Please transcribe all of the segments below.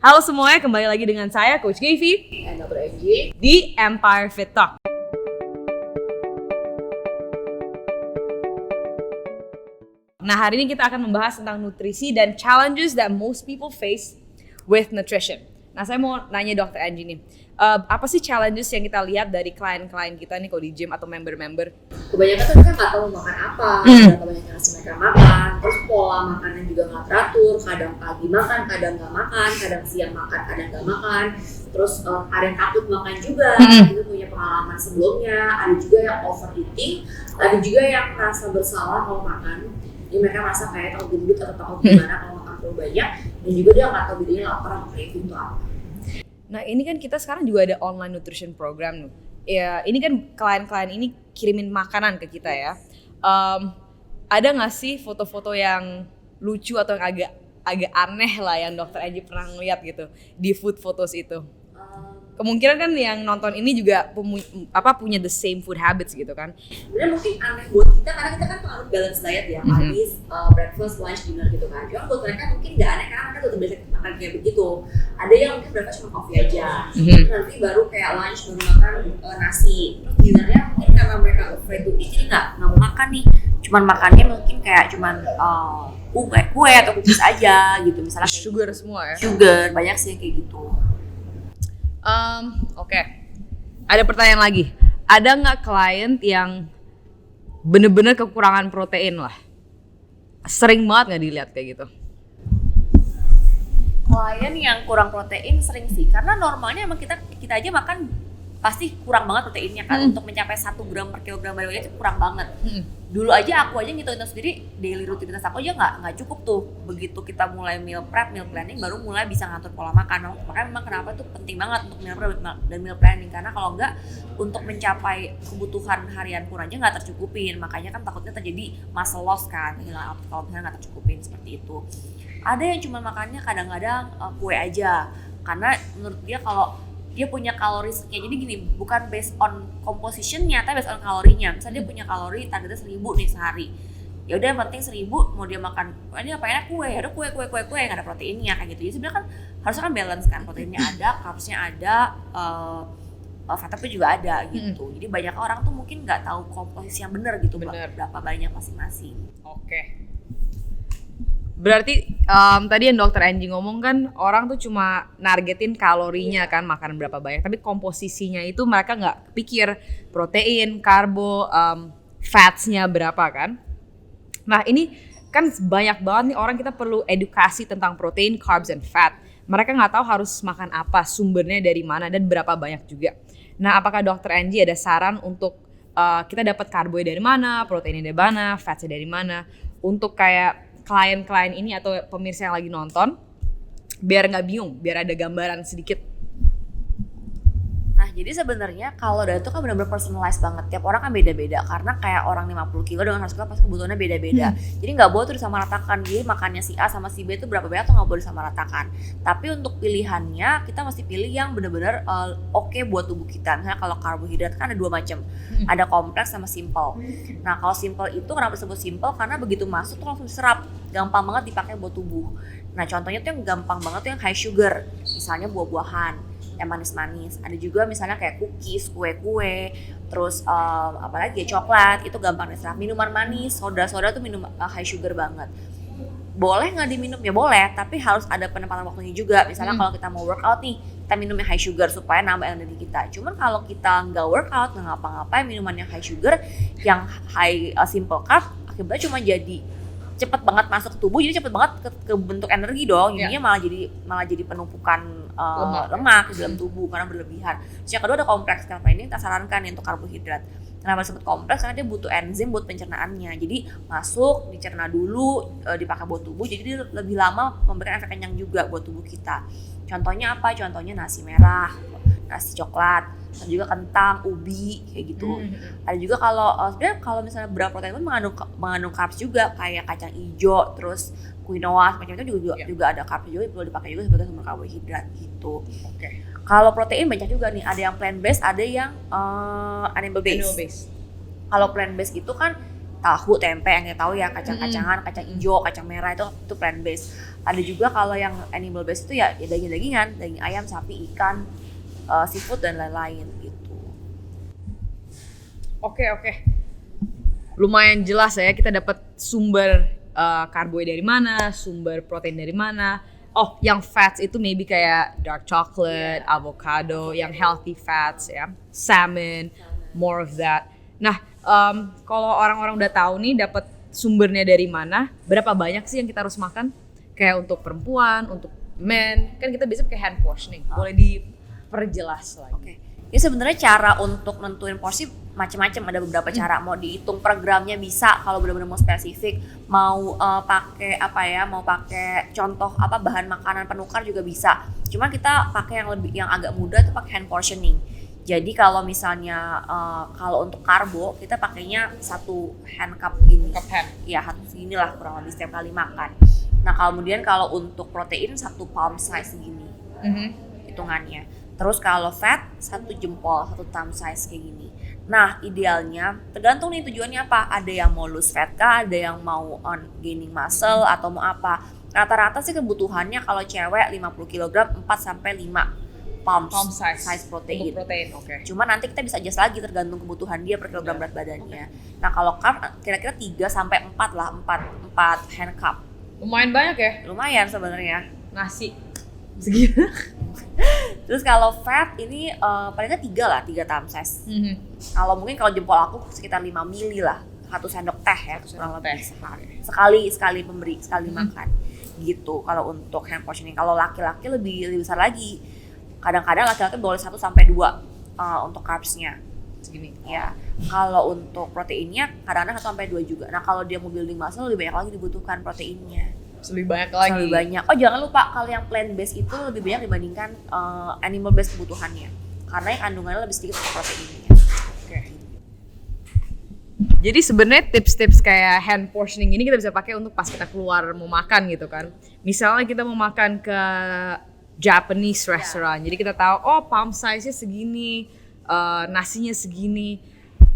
Halo semuanya, kembali lagi dengan saya Coach Gavi dan Dr. Angie di Empire Fit Talk. Nah, hari ini kita akan membahas tentang nutrisi dan challenges that most people face with nutrition. Nah, saya mau nanya Dr. Angie nih, apa sih challenges yang kita lihat dari klien-klien kita nih kalau di gym atau member-member? Kebanyakan tuh kita nggak tahu makan apa, berapa banyak yang ngasih mereka makan, terus pola makannya juga nggak teratur, kadang pagi makan, kadang nggak makan, kadang siang makan, kadang nggak makan, terus ada yang takut makan juga, itu punya pengalaman sebelumnya, ada juga yang overeating, ada juga yang merasa bersalah kalau makan, jadi mereka merasa kayak takut gendut atau takut gimana kalau makan terlalu banyak, dan juga dia nggak tahu bedanya lapar sama craving itu apa. Nah, ini kan kita sekarang juga ada online nutrition program nih. Ya, ini kan klien-klien ini kirimin makanan ke kita ya. Ada nggak sih foto-foto yang lucu atau yang agak aneh lah yang Dr. Angie pernah ngeliat gitu di food photos itu? Kemungkinan kan yang nonton ini juga punya the same food habits gitu kan? Sebenarnya mungkin aneh buat kita karena kita kan pengaruh balance diet ya, pagi, breakfast, lunch, dinner gitu kan. Cuma buat mereka mungkin nggak aneh karena mereka tuh biasa makan kayak begitu. Ada yang mungkin breakfast cuma coffee aja, nanti baru kayak lunch baru makan nasi. Terus dinnernya mungkin karena mereka afraid to eat jadi nggak mau makan nih. Cuman makannya mungkin kayak kue atau cookies aja gitu misalnya. Sugar semua ya? Sugar, banyak sih yang kayak gitu. Oke. Ada pertanyaan lagi. Ada nggak klien yang bener-bener kekurangan protein lah? Sering banget nggak dilihat kayak gitu? Klien yang kurang protein sering sih, karena normalnya emang kita aja makan pasti kurang banget proteinnya kan. Untuk mencapai 1 gram per kilogram body weight itu kurang banget. Dulu aja aku aja ngitungin sendiri, daily rutinitas aku aja nggak cukup tuh. Begitu kita mulai meal planning baru mulai bisa ngatur pola makan. Makanya memang kenapa tuh penting banget untuk meal prep dan meal planning, karena kalau nggak untuk mencapai kebutuhan harian pun aja nggak tercukupin. Makanya kan takutnya terjadi muscle loss kan, hilang apetit kalau misalnya nggak tercukupin seperti itu. Ada yang cuma makannya kadang-kadang kue aja, karena menurut dia kalau dia punya kalori sekian, jadi gini, bukan based on compositionnya, tapi based on kalorinya. Misalnya dia punya kalori targetnya 1000 nih sehari, ya udah yang penting 1000 mau dia makan, ini apa enak kue, ada kue nggak ada proteinnya kayak gitu. Jadi sebenarnya kan harusnya kan balance kan, proteinnya ada, carbsnya ada, fatnya juga ada gitu. Jadi banyak orang tuh mungkin nggak tahu komposisi yang benar gitu, berapa banyak masing-masing. Oke. Berarti tadi yang Dr. Angie ngomong kan orang tuh cuma nargetin kalorinya kan, makan berapa banyak, tapi komposisinya itu mereka nggak pikir protein, karbo, fatsnya berapa kan. Nah ini kan banyak banget nih orang, kita perlu edukasi tentang protein, carbs, and fat. Mereka nggak tahu harus makan apa, sumbernya dari mana, dan berapa banyak juga. Nah apakah Dr. Angie ada saran untuk kita dapat karbonya dari mana, proteinnya dari mana, fatsnya dari mana, untuk kayak klien-klien ini atau pemirsa yang lagi nonton biar nggak bingung, biar ada gambaran sedikit. Nah jadi sebenarnya kalau diet itu kan benar-benar personalized banget, tiap orang kan beda-beda, karena kayak orang 50 kilo dengan 100 kilo pasti kebutuhannya beda-beda. Jadi nggak boleh tuh disamaratakan, jadi makannya si A sama si B itu berapa banyak tuh nggak boleh disamaratakan. Tapi untuk pilihannya kita mesti pilih yang benar-benar oke buat tubuh kita. Misalnya kalau karbohidrat kan ada 2 macam, ada kompleks sama simple. Nah kalau simple itu kenapa disebut simple, karena begitu masuk tuh langsung diserap, gampang banget dipakai buat tubuh. Nah contohnya tuh yang gampang banget tuh yang high sugar, misalnya buah-buahan yang manis-manis. Ada juga misalnya kayak cookies, kue-kue, terus apalagi ya coklat, itu gampang diserap. Minuman manis, soda tuh minum high sugar banget. Boleh nggak diminum? Ya boleh, tapi harus ada penempatan waktunya juga. Misalnya kalau kita mau workout nih, kita minum yang high sugar supaya nambah energi kita. Cuman kalau kita nggak workout, nggak ngapa-ngapain, minuman yang high sugar, yang high simple carb, akibatnya cuma jadi cepet banget masuk ke tubuh, jadi cepet banget ke bentuk energi dong. Jadinya malah jadi penumpukan lemak di dalam tubuh karena berlebihan. Terus yang kedua ada kompleks. Kenapa ini kita sarankan untuk karbohidrat? Kenapa disebut kompleks? Karena dia butuh enzim buat pencernaannya. Jadi masuk, dicerna dulu, dipakai buat tubuh, jadi dia lebih lama memberikan efek kenyang juga buat tubuh kita. Contohnya apa? Contohnya nasi merah, nasi coklat, ada juga kentang, ubi kayak gitu. Ada juga sebenarnya kalau misalnya berat protein pun mengandung carbs juga, kayak kacang hijau, terus quinoa, macam itu juga ada carbs juga, perlu dipakai juga sebagai sumber karbohidrat gitu. Kalau protein banyak juga nih, ada yang plant based, ada yang animal based. Kalau plant based itu kan tahu, tempe yang kita tahu ya, kacang-kacangan, kacang hijau, kacang merah itu plant based. Ada juga kalau yang animal based itu ya daging-dagingan, daging ayam, sapi, ikan, seafood dan lain-lain gitu. Oke. Lumayan jelas ya kita dapat sumber karbohidrat dari mana, sumber protein dari mana. Oh, yang fats itu maybe kayak dark chocolate, avocado, yang healthy fats ya, salmon, more of that. Nah, kalau orang-orang udah tahu nih dapat sumbernya dari mana, berapa banyak sih yang kita harus makan? Kayak untuk perempuan, untuk men, kan kita bisa pakai hand portioning. Boleh diperjelas lagi? Oke. Ini sebenarnya cara untuk nentuin porsi macam-macam, ada beberapa cara. Mau dihitung per gramnya bisa kalau benar-benar mau spesifik, mau pakai mau pakai contoh bahan makanan penukar juga bisa. Cuma kita pakai yang agak mudah tuh pakai hand portioning. Jadi kalau misalnya kalau untuk karbo kita pakainya 1 hand cup gini. Cup hand. Ya, segini lah kurang lebih setiap kali makan. Nah, kemudian kalau untuk protein 1 palm size segini. Hitungannya. Terus kalau fat 1 jempol, 1 thumb size kayak gini. Nah, idealnya tergantung nih tujuannya apa. Ada yang mau lose fat kah, ada yang mau on gaining muscle atau mau apa. Rata-rata sih kebutuhannya kalau cewek 50 kg 4 sampai 5 palm size protein. Untuk protein, oke. Cuma nanti kita bisa adjust lagi tergantung kebutuhan dia per kilogram berat badannya. Nah, kalau carb kira-kira 3 sampai 4 lah, 4 hand cup. Lumayan banyak ya? Lumayan sebenarnya. Nasi segitu. Terus kalau fat ini palingnya 3 thumb size. Kalau jempol aku sekitar 5 mili lah, 1 sendok teh ya, kurang lebih sekali makan gitu. Kalau untuk hand portioning, kalau laki-laki lebih besar lagi. Kadang-kadang laki-laki boleh 1 sampai 2 untuk carbsnya segini ya. Kalau untuk proteinnya kadang-kadang 1 sampai 2 juga. Nah, kalau dia mau building muscle lebih banyak lagi dibutuhkan proteinnya. Lebih banyak lagi. Lebih banyak. Oh, jangan lupa kalau yang plant based itu lebih banyak dibandingkan animal based kebutuhannya. Karena yang kandungannya lebih sedikit untuk proteinnya. Oke. Jadi sebenarnya tips-tips kayak hand portioning ini kita bisa pakai untuk pas kita keluar mau makan gitu kan. Misalnya kita mau makan ke Japanese restaurant. Jadi kita tahu palm size-nya segini, nasinya segini.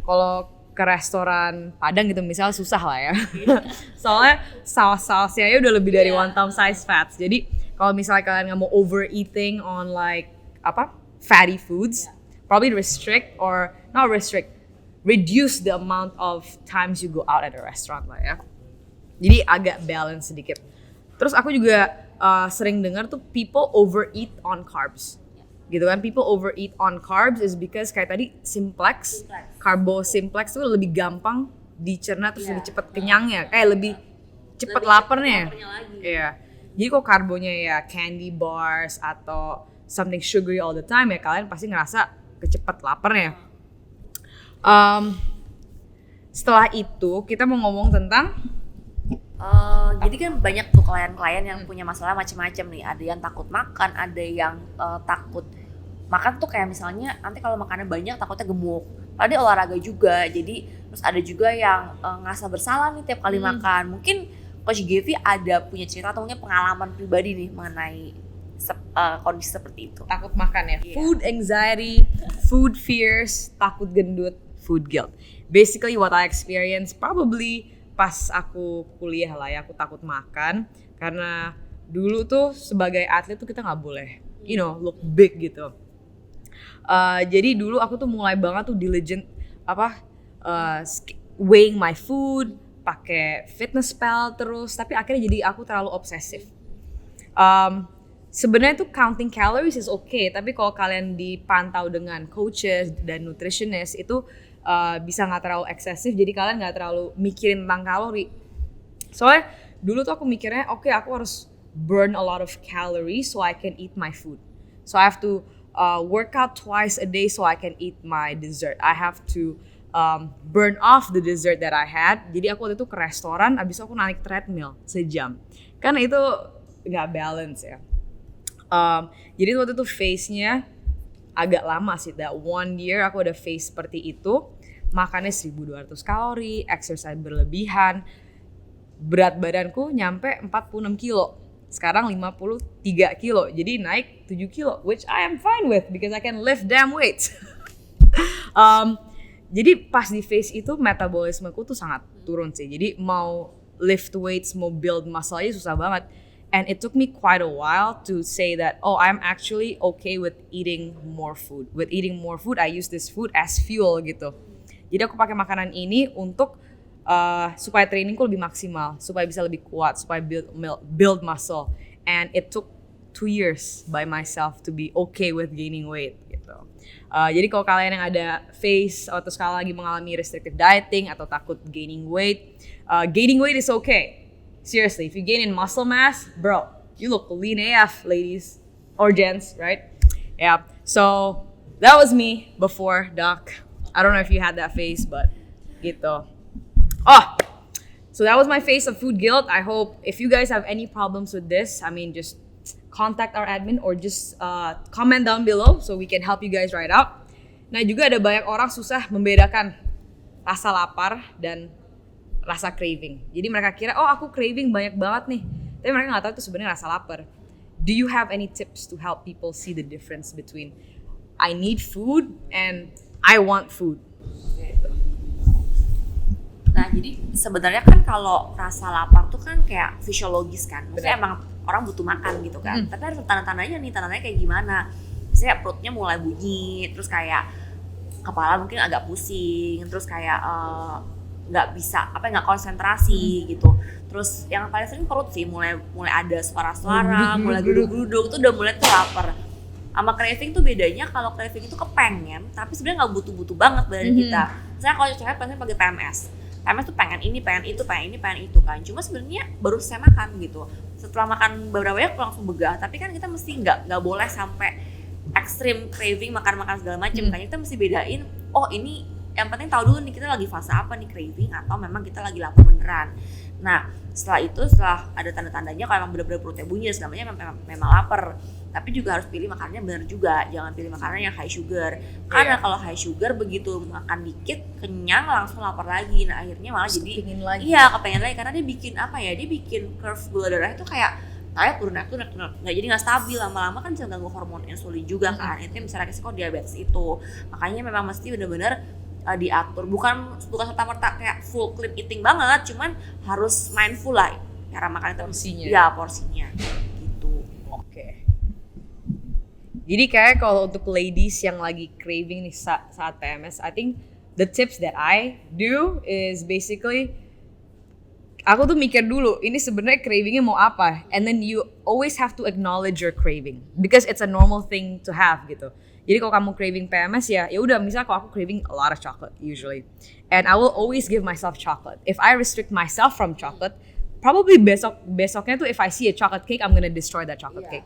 Kalau ke restoran Padang gitu misalnya susah lah ya. Soalnya saus-sausnya udah lebih dari 1 thumb size fats. Jadi kalau misalnya kalian nggak mau overeating on like fatty foods, probably reduce the amount of times you go out at a restaurant lah ya. Jadi agak balance sedikit. Terus aku juga sering dengar tuh people overeat on carbs. Gitu kan, people overeat on carbs is because kayak tadi carbo simplex tuh lebih gampang dicerna terus lebih cepat kenyangnya, lebih cepat laparnya. Iya. Jadi kok karbonya ya candy bars atau something sugary all the time ya kalian pasti ngerasa kecepat laparnya. Setelah itu kita mau ngomong tentang jadi kan banyak tuh klien-klien yang punya masalah macam-macam nih. Ada yang takut makan, ada yang takut makan tuh kayak misalnya nanti kalau makannya banyak takutnya gemuk. Padahal dia olahraga juga. Jadi terus ada juga yang ngerasa bersalah nih tiap kali makan. Mungkin Coach Gavi ada punya cerita atau mungkin pengalaman pribadi nih mengenai kondisi seperti itu. Takut makan ya. Yeah. Food anxiety, food fears, takut gendut, food guilt. Basically what I experienced probably pas aku kuliah lah ya, aku takut makan karena dulu tuh sebagai atlet tuh kita nggak boleh, look big gitu. Jadi dulu aku tuh mulai banget tuh diligent weighing my food, pakai FitnessPal terus, tapi akhirnya jadi aku terlalu obsesif. Sebenarnya tuh counting calories is okay, tapi kalau kalian dipantau dengan coaches dan nutritionist itu bisa nggak terlalu eksesif, jadi kalian nggak terlalu mikirin tentang kalori. Soalnya dulu tuh aku mikirnya, okay, aku harus burn a lot of calories so I can eat my food. So I have to work out twice a day so I can eat my dessert. I have to burn off the dessert that I had. Jadi aku waktu itu ke restoran, abis itu aku naik treadmill sejam. Karena itu nggak balance ya. Jadi waktu itu phase-nya agak lama sih, that 1 year aku ada phase seperti itu. Makannya 1.200 kalori, exercise berlebihan, berat badanku nyampe 46 kilo. Sekarang 53 kilo, jadi naik 7 kilo, which I am fine with because I can lift damn weights. Jadi pas di phase itu metabolismeku tuh sangat turun sih. Jadi mau lift weights, mau build muscle aja susah banget. And it took me quite a while to say that, oh, I'm actually okay with eating more food. With eating more food, I use this food as fuel gitu. Jadi aku pakai makanan ini untuk supaya trainingku lebih maksimal, supaya bisa lebih kuat, supaya build muscle. And it took 2 years by myself to be okay with gaining weight gitu. Jadi kalau kalian yang ada face atau sekali lagi mengalami restrictive dieting atau takut gaining weight is okay. Seriously, if you gain in muscle mass, bro, you look lean AF, ladies or gents, right? Yeah. So that was me before, Doc. I don't know if you had that phase, but gitu. Oh, so that was my phase of food guilt. I hope if you guys have any problems with this, I mean, just contact our admin or just comment down below so we can help you guys right out. Nah, juga ada banyak orang susah membedakan rasa lapar dan rasa craving. Jadi mereka kira, oh aku craving banyak banget nih. Tapi mereka nggak tahu itu sebenarnya rasa lapar. Do you have any tips to help people see the difference between I need food and I want food? Nah, jadi sebenarnya kan kalau rasa lapar tuh kan kayak fisiologis kan. Maksudnya emang orang butuh makan gitu kan. Tapi harus tanda-tandanya nih, tanda-tandanya kayak gimana? Misalnya perutnya mulai bunyi, terus kayak kepala mungkin agak pusing, terus kayak nggak bisa nggak konsentrasi gitu. Terus yang paling sering perut sih mulai ada suara-suara, mulai geruduk-geruduk, itu udah mulai tuh lapar. Sama craving tuh bedanya, kalau craving itu kepengen tapi sebenarnya nggak butuh-butuh banget badan kita. Misalnya kalau cewek pasti pakai PMS tuh pengen ini, pengen itu, pengen ini, pengen itu kan. Cuma sebenarnya baru saya makan gitu. Setelah makan beberapa banyak langsung begah. Tapi kan kita mesti nggak boleh sampai ekstrim craving makan segala macam. Kan kita mesti bedain. Oh ini yang penting tahu dulu nih kita lagi fase apa nih, craving atau memang kita lagi lapar beneran. Nah setelah ada tanda-tandanya kalau emang bener-bener perutnya bunyi selamanya memang lapar. Tapi juga harus pilih makanannya bener juga, jangan pilih makanan yang high sugar. Karena kalau high sugar begitu makan dikit kenyang langsung lapar lagi. Nah akhirnya malah jadi kepengen lagi. Iya kepengen lagi karena dia bikin dia bikin curve gula darah itu kayak naik turun nggak, jadi nggak stabil, lama-lama kan bisa ganggu hormon insulin juga kan. Itu yang bisa resiko diabetes itu. Makanya memang mesti bener-bener diatur, bukan serta-merta kayak full clean eating banget, cuman harus mindful lah cara makan itu. Porsinya gitu. Oke. Jadi kayak kalau untuk ladies yang lagi craving nih saat PMS, I think the tips that I do is basically aku tuh mikir dulu ini sebenarnya cravingnya mau apa, and then you always have to acknowledge your craving because it's a normal thing to have gitu. Jadi kalau kamu craving PMS ya udah, misal kalau aku craving a lot of chocolate usually, and I will always give myself chocolate. If I restrict myself from chocolate, probably besoknya tuh if I see a chocolate cake, I'm gonna destroy that chocolate cake.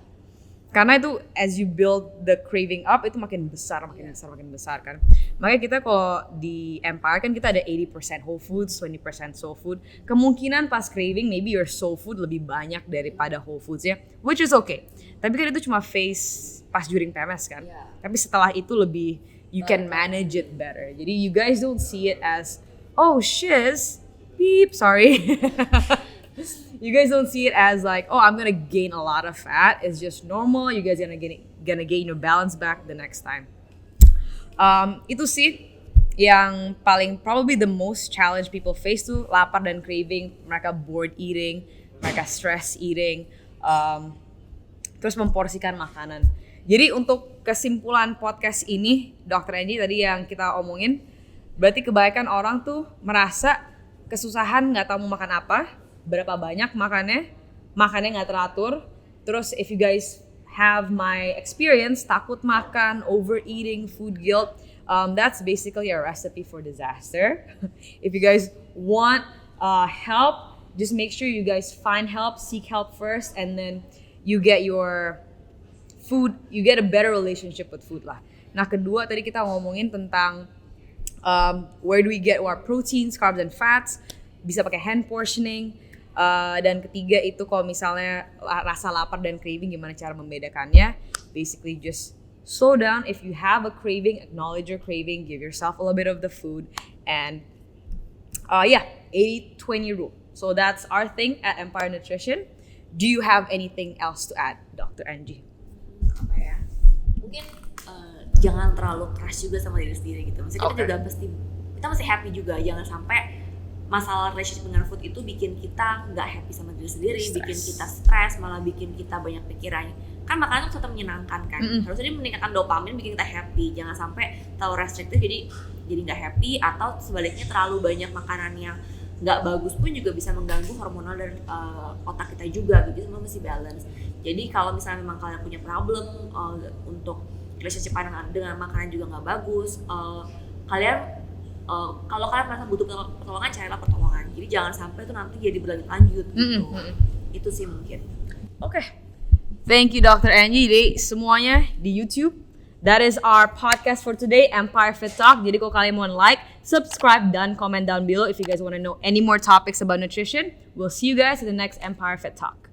Karena itu as you build the craving up itu makin besar kan. Makanya kita kalau di Empire kan kita ada 80% whole foods, 20% soul food. Kemungkinan pas craving maybe your soul food lebih banyak daripada whole foods ya, which is okay. Tapi kan itu cuma phase pas during PMS kan. Tapi setelah itu lebih you can manage it better. Jadi you guys don't see it as oh shiz, beep, sorry. You guys don't see it as like, oh, I'm gonna gain a lot of fat. It's just normal. You guys gonna gain your balance back the next time. Itu sih yang paling probably the most challenge people face tuh lapar dan craving. Mereka bored eating, mereka stress eating, terus memporsikan makanan. Jadi untuk kesimpulan podcast ini, Dr. Angie tadi yang kita omongin, berarti kebanyakan orang tuh merasa kesusahan nggak tahu mau makan apa. Berapa banyak makannya nggak teratur. Terus if you guys have my experience, takut makan, overeating, food guilt, that's basically a recipe for disaster. If you guys want help, just make sure you guys find help, seek help first, and then you get your food, you get a better relationship with food lah. Nah kedua tadi kita ngomongin tentang where do we get our proteins, carbs, and fats, bisa pakai hand portioning. Dan ketiga itu kalau misalnya rasa lapar dan craving gimana cara membedakannya. Basically just slow down. If you have a craving, acknowledge your craving, give yourself a little bit of the food, and 80-20 rule. So that's our thing at Empire Nutrition. Do you have anything else to add, Dr. Angie? Apa ya? Mungkin jangan terlalu keras juga sama diri sendiri gitu. Maksudnya kita juga kita mesti happy juga. Jangan sampai masalah relationship dengan food itu bikin kita nggak happy sama diri sendiri, Stress. bikin kita stres, malah bikin kita banyak pikiran. Kan makanan tuh tetap menyenangkan kan, harusnya dia meningkatkan dopamin, bikin kita happy. Jangan sampai terlalu restriktif jadi nggak happy, atau sebaliknya terlalu banyak makanan yang nggak bagus pun juga bisa mengganggu hormonal dan otak kita juga gitu. Semua mesti balance. Jadi kalau misalnya memang kalian punya problem untuk relationship dengan makanan juga nggak bagus, kalian kalau kalian merasa butuh pertolongan, carilah pertolongan. Jadi jangan sampai itu nanti jadi berlanjut gitu. Itu sih mungkin. Oke. Thank you Dr. Angie. Jadi semuanya di YouTube. That is our podcast for today, Empire Fit Talk. Jadi kalau kalian mau like, subscribe, dan comment down below if you guys want to know any more topics about nutrition. We'll see you guys in the next Empire Fit Talk.